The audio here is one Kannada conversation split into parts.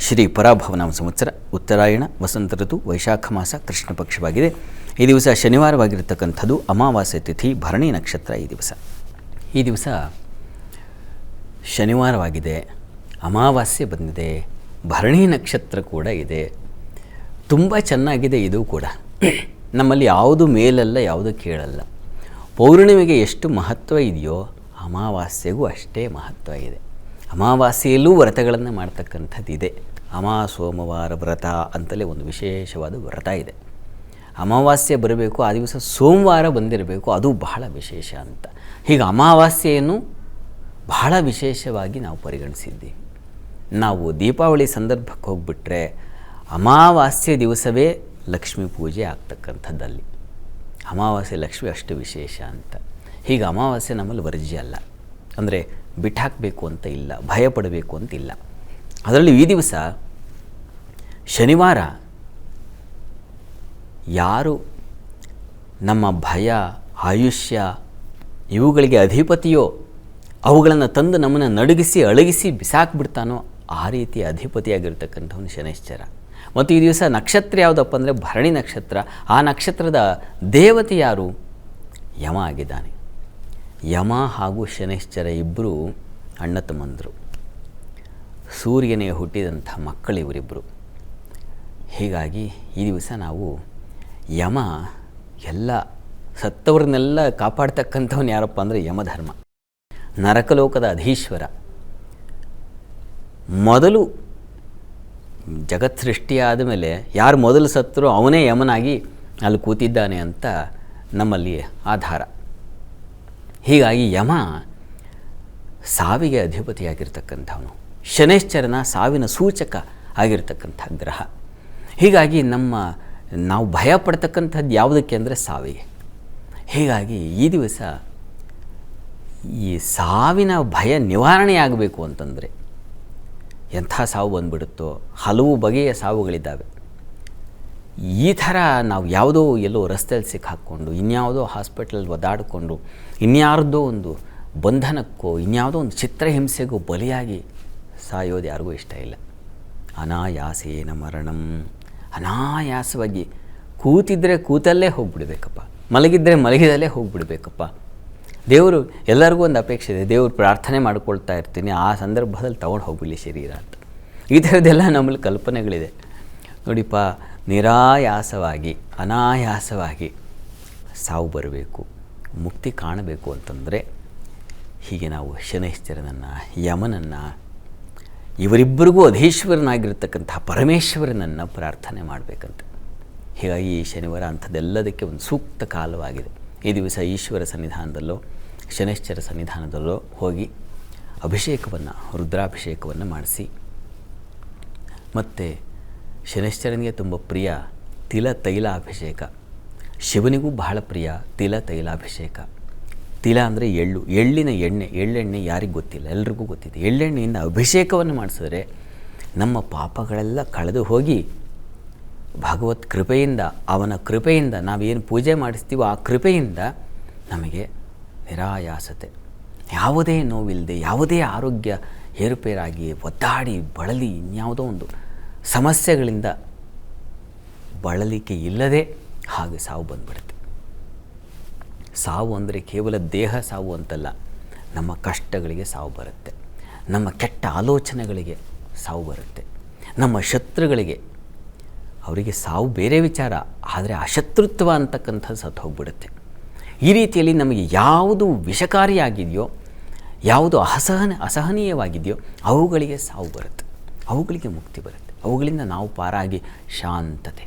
ಶ್ರೀ ಪರಾಭವನಾಮ ಸಂವತ್ಸರ ಉತ್ತರಾಯಣ ವಸಂತ ಋತು ವೈಶಾಖ ಮಾಸ ಕೃಷ್ಣ ಪಕ್ಷವಾಗಿದೆ. ಈ ದಿವಸ ಶನಿವಾರವಾಗಿರ್ತಕ್ಕಂಥದ್ದು. ಅಮಾವಾಸ್ಯೆ ತಿಥಿ, ಭರಣಿ ನಕ್ಷತ್ರ. ಈ ದಿವಸ ಶನಿವಾರವಾಗಿದೆ, ಅಮಾವಾಸ್ಯೆ ಬಂದಿದೆ, ಭರಣಿ ನಕ್ಷತ್ರ ಕೂಡ ಇದೆ. ತುಂಬ ಚೆನ್ನಾಗಿದೆ ಇದು ಕೂಡ. ನಮ್ಮಲ್ಲಿ ಯಾವುದು ಮೇಲಲ್ಲ, ಯಾವುದು ಕೇಳಲ್ಲ. ಪೌರ್ಣಿಮೆಗೆ ಎಷ್ಟು ಮಹತ್ವ ಇದೆಯೋ ಅಮಾವಾಸ್ಯೆಗೂ ಅಷ್ಟೇ ಮಹತ್ವ ಇದೆ. ಅಮಾವಾಸ್ಯೆಯಲ್ಲೂ ವ್ರತಗಳನ್ನು ಮಾಡ್ತಕ್ಕಂಥದ್ದಿದೆ. ಸೋಮವಾರ ವ್ರತ ಅಂತಲೇ ಒಂದು ವಿಶೇಷವಾದ ವ್ರತ ಇದೆ. ಅಮಾವಾಸ್ಯೆ ಬರಬೇಕು, ಆ ದಿವಸ ಸೋಮವಾರ ಬಂದಿರಬೇಕು, ಅದು ಬಹಳ ವಿಶೇಷ ಅಂತ. ಹೀಗೆ ಅಮಾವಾಸ್ಯೆಯನ್ನು ಬಹಳ ವಿಶೇಷವಾಗಿ ನಾವು ಪರಿಗಣಿಸಿದ್ದೀವಿ. ನಾವು ದೀಪಾವಳಿ ಸಂದರ್ಭಕ್ಕೆ ಹೋಗಿಬಿಟ್ರೆ ಅಮಾವಾಸ್ಯೆ ದಿವಸವೇ ಲಕ್ಷ್ಮೀ ಪೂಜೆ ಆಗ್ತಕ್ಕಂಥದ್ದಲ್ಲಿ. ಅಮಾವಾಸ್ಯೆ ಲಕ್ಷ್ಮಿ ಅಷ್ಟು ವಿಶೇಷ ಅಂತ. ಹೀಗೆ ಅಮಾವಾಸ್ಯೆ ನಮ್ಮಲ್ಲಿ ವರ್ಜ್ಯ ಅಲ್ಲ, ಅಂದರೆ ಬಿಟ್ಟಾಕಬೇಕು ಅಂತ ಇಲ್ಲ, ಭಯಪಡಬೇಕು ಅಂತಿಲ್ಲ. ಅದರಲ್ಲಿ ಈ ದಿವಸ ಶನಿವಾರ ಯಾರು ನಮ್ಮ ಭಯ, ಆಯುಷ್ಯ ಇವುಗಳಿಗೆ ಅಧಿಪತಿಯೋ, ಅವುಗಳನ್ನು ತಂದು ನಮ್ಮನ್ನು ನಡುಗಿಸಿ ಅಳಗಿಸಿ ಬಿಸಾಕ್ಬಿಡ್ತಾನೋ ಆ ರೀತಿ ಅಧಿಪತಿಯಾಗಿರ್ತಕ್ಕಂಥವನು ಶನೈಶ್ಚರ. ಮತ್ತು ಈ ದಿವಸ ನಕ್ಷತ್ರ ಯಾವುದಪ್ಪ ಅಂದರೆ ಭರಣಿ ನಕ್ಷತ್ರ. ಆ ನಕ್ಷತ್ರದ ದೇವತೆ ಯಾರು? ಯಮ ಆಗಿದ್ದಾನೆ. ಯಮ ಹಾಗೂ ಶನೈಶ್ಚರ ಇಬ್ಬರು ಅಣ್ಣ ತಮ್ಮಂದರು, ಸೂರ್ಯನೇ ಹುಟ್ಟಿದಂಥ ಮಕ್ಕಳು ಇವರಿಬ್ಬರು. ಹೀಗಾಗಿ ಈ ದಿವಸ ನಾವು ಯಮ ಎಲ್ಲ ಸತ್ತವ್ರನ್ನೆಲ್ಲ ಕಾಪಾಡ್ತಕ್ಕಂಥವನು ಯಾರಪ್ಪ ಅಂದರೆ ಯಮಧರ್ಮ, ನರಕಲೋಕದ ಅಧೀಶ್ವರ. ಮೊದಲು ಜಗತ್ ಸೃಷ್ಟಿಯಾದ ಮೇಲೆ ಯಾರು ಮೊದಲು ಸತ್ತರೋ ಅವನೇ ಯಮನಾಗಿ ಅಲ್ಲಿ ಕೂತಿದ್ದಾನೆ ಅಂತ ನಮ್ಮಲ್ಲಿ ಆಧಾರ. ಹೀಗಾಗಿ ಯಮ ಸಾವಿಗೆ ಅಧಿಪತಿಯಾಗಿರ್ತಕ್ಕಂಥವನು, ಶನೈಶ್ಚರನ ಸಾವಿನ ಸೂಚಕ ಆಗಿರ್ತಕ್ಕಂಥ ಗ್ರಹ. ಹೀಗಾಗಿ ನಾವು ಭಯ ಪಡ್ತಕ್ಕಂಥದ್ದು ಯಾವುದಕ್ಕೆ ಅಂದರೆ ಸಾವಿಗೆ. ಹೀಗಾಗಿ ಈ ದಿವಸ ಈ ಸಾವಿನ ಭಯ ನಿವಾರಣೆಯಾಗಬೇಕು ಅಂತಂದರೆ ಎಂಥ ಸಾವು ಬಂದುಬಿಡುತ್ತೋ, ಹಲವು ಬಗೆಯ ಸಾವುಗಳಿದ್ದಾವೆ. ಈ ಥರ ನಾವು ಯಾವುದೋ ಎಲ್ಲೋ ರಸ್ತೆಯಲ್ಲಿ ಸಿಕ್ಕಾಕ್ಕೊಂಡು, ಇನ್ಯಾವುದೋ ಹಾಸ್ಪಿಟಲ್ ಒದ್ದಾಡಿಕೊಂಡು, ಇನ್ಯಾರದ್ದೋ ಒಂದು ಬಂಧನಕ್ಕೋ, ಇನ್ಯಾವುದೋ ಒಂದು ಚಿತ್ರಹಿಂಸೆಗೂ ಬಲಿಯಾಗಿ ಸಾಯೋದು ಯಾರಿಗೂ ಇಷ್ಟ ಇಲ್ಲ. ಅನಾಯಾಸೇನ ಮರಣಂ. ಅನಾಯಾಸವಾಗಿ ಕೂತಿದ್ದರೆ ಕೂತಲ್ಲೇ ಹೋಗಿಬಿಡ್ಬೇಕಪ್ಪ, ಮಲಗಿದ್ದರೆ ಮಲಗಿದಲ್ಲೇ ಹೋಗಿಬಿಡ್ಬೇಕಪ್ಪ. ದೇವರು ಎಲ್ಲರಿಗೂ ಒಂದು ಅಪೇಕ್ಷೆ ಇದೆ. ದೇವರು ಪ್ರಾರ್ಥನೆ ಮಾಡ್ಕೊಳ್ತಾ ಇರ್ತೀನಿ, ಆ ಸಂದರ್ಭದಲ್ಲಿ ತೊಗೊಂಡು ಹೋಗಲಿ ಶರೀರ ಅಂತ. ಈ ಥರದ್ದೆಲ್ಲ ನಮ್ಮಲ್ಲಿ ಕಲ್ಪನೆಗಳಿದೆ ನೋಡಿಪ್ಪ. ನಿರಾಯಾಸವಾಗಿ, ಅನಾಯಾಸವಾಗಿ ಸಾವು ಬರಬೇಕು, ಮುಕ್ತಿ ಕಾಣಬೇಕು ಅಂತಂದರೆ ಹೀಗೆ ನಾವು ಶನೈಶ್ಚರನನ್ನು, ಯಮನನ್ನು, ಇವರಿಬ್ಬರಿಗೂ ಅಧೀಶ್ವರನಾಗಿರ್ತಕ್ಕಂಥ ಪರಮೇಶ್ವರನನ್ನು ಪ್ರಾರ್ಥನೆ ಮಾಡಬೇಕಂತ. ಹೀಗಾಗಿ ಈ ಶನಿವಾರ ಅಂಥದ್ದೆಲ್ಲದಕ್ಕೆ ಒಂದು ಸೂಕ್ತ ಕಾಲವಾಗಿದೆ. ಈ ದಿವಸ ಈಶ್ವರ ಸನ್ನಿಧಾನದಲ್ಲೋ ಶನೈಶ್ಚರ ಸನ್ನಿಧಾನದಲ್ಲೋ ಹೋಗಿ ಅಭಿಷೇಕವನ್ನು, ರುದ್ರಾಭಿಷೇಕವನ್ನು ಮಾಡಿಸಿ, ಮತ್ತು ಶನೈಶ್ಚರನಿಗೆ ತುಂಬ ಪ್ರಿಯ ತಿಲ ತೈಲಾಭಿಷೇಕ, ಶಿವನಿಗೂ ಬಹಳ ಪ್ರಿಯ ತಿಲ ತೈಲಾಭಿಷೇಕ. ತಿಲ ಅಂದರೆ ಎಳ್ಳು, ಎಳ್ಳಿನ ಎಣ್ಣೆ. ಎಳ್ಳೆಣ್ಣೆ ಯಾರಿಗೆ ಗೊತ್ತಿಲ್ಲ, ಎಲ್ರಿಗೂ ಗೊತ್ತಿದೆ. ಎಳ್ಳೆಣ್ಣೆಯಿಂದ ಅಭಿಷೇಕವನ್ನು ಮಾಡಿಸಿದ್ರೆ ನಮ್ಮ ಪಾಪಗಳೆಲ್ಲ ಕಳೆದು ಹೋಗಿ ಭಗವತ್ ಕೃಪೆಯಿಂದ, ಅವನ ಕೃಪೆಯಿಂದ, ನಾವೇನು ಪೂಜೆ ಮಾಡಿಸ್ತೀವೋ ಆ ಕೃಪೆಯಿಂದ ನಮಗೆ ನಿರಾಯಾಸತೆ, ಯಾವುದೇ ನೋವಿಲ್ಲದೆ, ಯಾವುದೇ ಆರೋಗ್ಯ ಏರುಪೇರಾಗಿ ಒದ್ದಾಡಿ ಬಳಲಿ ಇನ್ಯಾವುದೋ ಒಂದು ಸಮಸ್ಯೆಗಳಿಂದ ಬಳಲಿಕೆ ಇಲ್ಲದೆ ಹಾಗೆ ಸಾವು ಬಂದುಬಿಡುತ್ತೆ. ಸಾವು ಅಂದರೆ ಕೇವಲ ದೇಹ ಸಾವು ಅಂತಲ್ಲ, ನಮ್ಮ ಕಷ್ಟಗಳಿಗೆ ಸಾವು ಬರುತ್ತೆ, ನಮ್ಮ ಕೆಟ್ಟ ಆಲೋಚನೆಗಳಿಗೆ ಸಾವು ಬರುತ್ತೆ, ನಮ್ಮ ಶತ್ರುಗಳಿಗೆ, ಅವರಿಗೆ ಸಾವು ಬೇರೆ ವಿಚಾರ, ಆದರೆ ಅಶತ್ರುತ್ವ ಅಂತಕ್ಕಂಥದ್ದು ಸತ್ತು ಹೋಗ್ಬಿಡುತ್ತೆ. ಈ ರೀತಿಯಲ್ಲಿ ನಮಗೆ ಯಾವುದು ವಿಷಕಾರಿಯಾಗಿದೆಯೋ, ಯಾವುದು ಅಸಹನೀಯವಾಗಿದೆಯೋ ಅವುಗಳಿಗೆ ಸಾವು ಬರುತ್ತೆ, ಅವುಗಳಿಗೆ ಮುಕ್ತಿ ಬರುತ್ತೆ, ಅವುಗಳಿಂದ ನಾವು ಪಾರಾಗಿ ಶಾಂತತೆ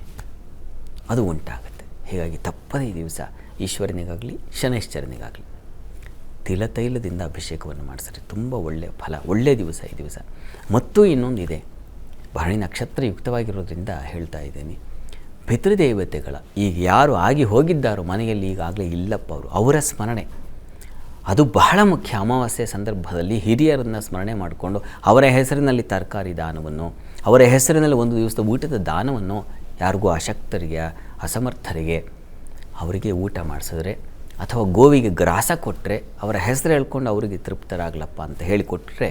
ಅದು ಉಂಟಾಗುತ್ತೆ. ಹೀಗಾಗಿ ತಪ್ಪದೇ ಈ ದಿವಸ ಈಶ್ವರನಿಗಾಗಲಿ ಶನೈಶ್ಚರನಿಗಾಗಲಿ ತಿಲತೈಲದಿಂದ ಅಭಿಷೇಕವನ್ನು ಮಾಡಿಸಿದ್ರೆ ತುಂಬ ಒಳ್ಳೆಯ ಫಲ, ಒಳ್ಳೆಯ ದಿವಸ ಈ ದಿವಸ. ಮತ್ತು ಇನ್ನೊಂದಿದೆ, ಭರಣಿ ನಕ್ಷತ್ರ ಯುಕ್ತವಾಗಿರೋದ್ರಿಂದ ಹೇಳ್ತಾ ಇದ್ದೀನಿ, ಪಿತೃದೇವತೆಗಳ, ಈಗ ಯಾರು ಆಗಿ ಹೋಗಿದ್ದಾರೋ ಮನೆಯಲ್ಲಿ ಈಗಾಗಲೇ ಇಲ್ಲಪ್ಪ ಅವರ ಸ್ಮರಣೆ ಅದು ಬಹಳ ಮುಖ್ಯ. ಅಮಾವಾಸ್ಯೆ ಸಂದರ್ಭದಲ್ಲಿ ಹಿರಿಯರನ್ನು ಸ್ಮರಣೆ ಮಾಡಿಕೊಂಡು ಅವರ ಹೆಸರಿನಲ್ಲಿ ತರಕಾರಿ ದಾನವನ್ನು, ಅವರ ಹೆಸರಿನಲ್ಲಿ ಒಂದು ದಿವಸದ ಊಟದ ದಾನವನ್ನು, ಯಾರಿಗೂ ಅಶಕ್ತರಿಗೆ, ಅಸಮರ್ಥರಿಗೆ ಅವರಿಗೆ ಊಟ ಮಾಡಿಸಿದ್ರೆ, ಅಥವಾ ಗೋವಿಗೆ ಗ್ರಾಸ ಕೊಟ್ಟರೆ, ಅವರ ಹೆಸರು ಹೇಳ್ಕೊಂಡು ಅವರಿಗೆ ತೃಪ್ತರಾಗಲಪ್ಪ ಅಂತ ಹೇಳಿಕೊಟ್ರೆ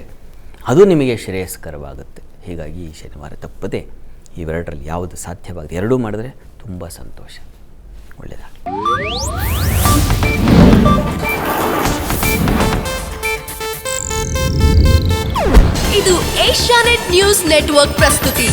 ಅದು ನಿಮಗೆ ಶ್ರೇಯಸ್ಕರವಾಗುತ್ತೆ. ಹೀಗಾಗಿ ಈ ಶನಿವಾರ ತಪ್ಪದೆ ಇವೆರಡರಲ್ಲಿ ಯಾವುದು ಸಾಧ್ಯವಾಗಿದೆ ಎರಡೂ ಮಾಡಿದ್ರೆ ತುಂಬ ಸಂತೋಷ. ಒಳ್ಳೆಯದಾಗಲಿ. ಇದು ಏಷ್ಯಾನೆಟ್ ನ್ಯೂಸ್ ನೆಟ್ವರ್ಕ್ ಪ್ರಸ್ತುತಿ.